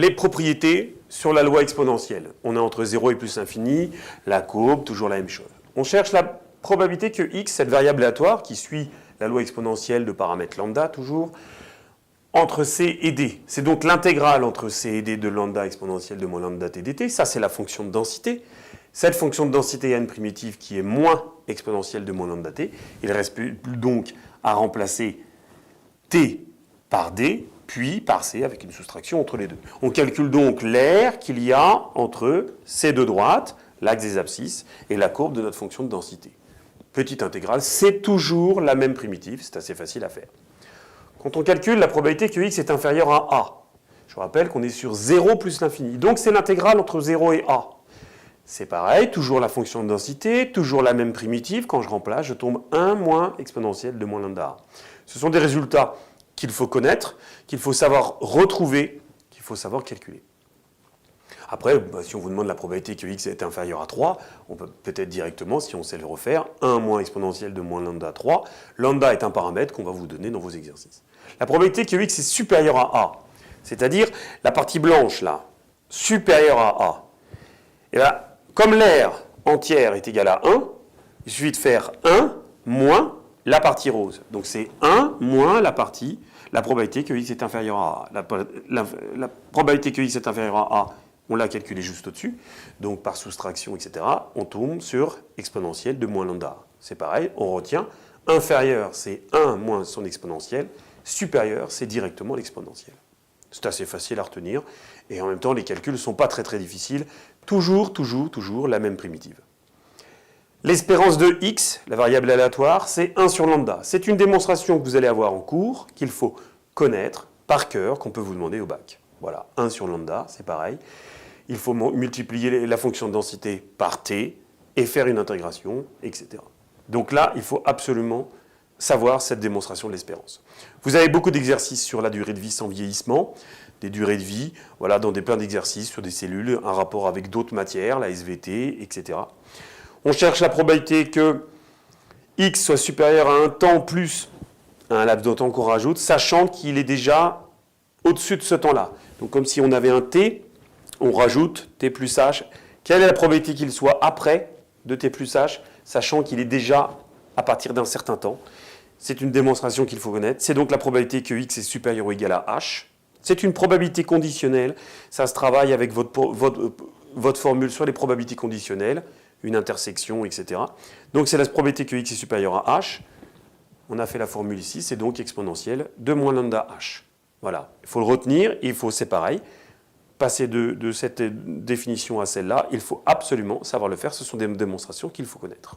les propriétés sur la loi exponentielle. On est entre 0 et plus infini, la courbe, toujours la même chose. On cherche la probabilité que x, cette variable aléatoire qui suit la loi exponentielle de paramètre lambda, toujours, entre c et d. C'est donc l'intégrale entre c et d de lambda exponentielle de moins lambda t dt. Ça, c'est la fonction de densité. Cette fonction de densité a une primitive qui est moins exponentielle de moins lambda t. Il reste plus donc à remplacer t par d, puis par c avec une soustraction entre les deux. On calcule donc l'aire qu'il y a entre ces deux droites, l'axe des abscisses, et la courbe de notre fonction de densité. Petite intégrale, c'est toujours la même primitive, c'est assez facile à faire. Quand on calcule la probabilité que x est inférieur à a, je rappelle qu'on est sur 0 plus l'infini, donc c'est l'intégrale entre 0 et a. C'est pareil, toujours la fonction de densité, toujours la même primitive, quand je remplace, je tombe 1 moins exponentielle de moins lambda a. Ce sont des résultats qu'il faut connaître, qu'il faut savoir retrouver, qu'il faut savoir calculer. Après, si on vous demande la probabilité que x est inférieur à 3, on peut peut-être directement, si on sait le refaire, 1 moins exponentielle de moins lambda 3. Lambda est un paramètre qu'on va vous donner dans vos exercices. La probabilité que x est supérieur à a, c'est-à-dire la partie blanche là, supérieure à a, et là, comme l'aire entière est égale à 1, il suffit de faire 1 moins la partie rose. Donc c'est 1 moins la probabilité que x est inférieur à a. La probabilité que x est inférieur à a, on l'a calculé juste au-dessus. Donc par soustraction, etc., on tombe sur exponentielle de moins lambda. C'est pareil, on retient. Inférieur, c'est 1 moins son exponentielle. Supérieur, c'est directement l'exponentielle. C'est assez facile à retenir. Et en même temps, les calculs ne sont pas très difficiles. Toujours la même primitive. L'espérance de x, la variable aléatoire, c'est 1 sur lambda. C'est une démonstration que vous allez avoir en cours, qu'il faut connaître par cœur, qu'on peut vous demander au bac. Voilà, 1 sur lambda, c'est pareil. Il faut multiplier la fonction de densité par t et faire une intégration, etc. Donc là, il faut absolument savoir cette démonstration de l'espérance. Vous avez beaucoup d'exercices sur la durée de vie sans vieillissement, des durées de vie, voilà, dans plein d'exercices sur des cellules, un rapport avec d'autres matières, la SVT, etc. On cherche la probabilité que x soit supérieur à un temps plus un laps de temps qu'on rajoute, sachant qu'il est déjà au-dessus de ce temps-là. Donc comme si on avait un t, on rajoute t plus h. Quelle est la probabilité qu'il soit après de t plus h, sachant qu'il est déjà à partir d'un certain temps? C'est une démonstration qu'il faut connaître. C'est donc la probabilité que x est supérieur ou égal à h. C'est une probabilité conditionnelle. Ça se travaille avec votre formule sur les probabilités conditionnelles, une intersection, etc. Donc c'est la probabilité que x est supérieur à h. On a fait la formule ici, c'est donc exponentielle de moins lambda h. Voilà, il faut le retenir, il faut, c'est pareil, passer de cette définition à celle-là, il faut absolument savoir le faire, ce sont des démonstrations qu'il faut connaître.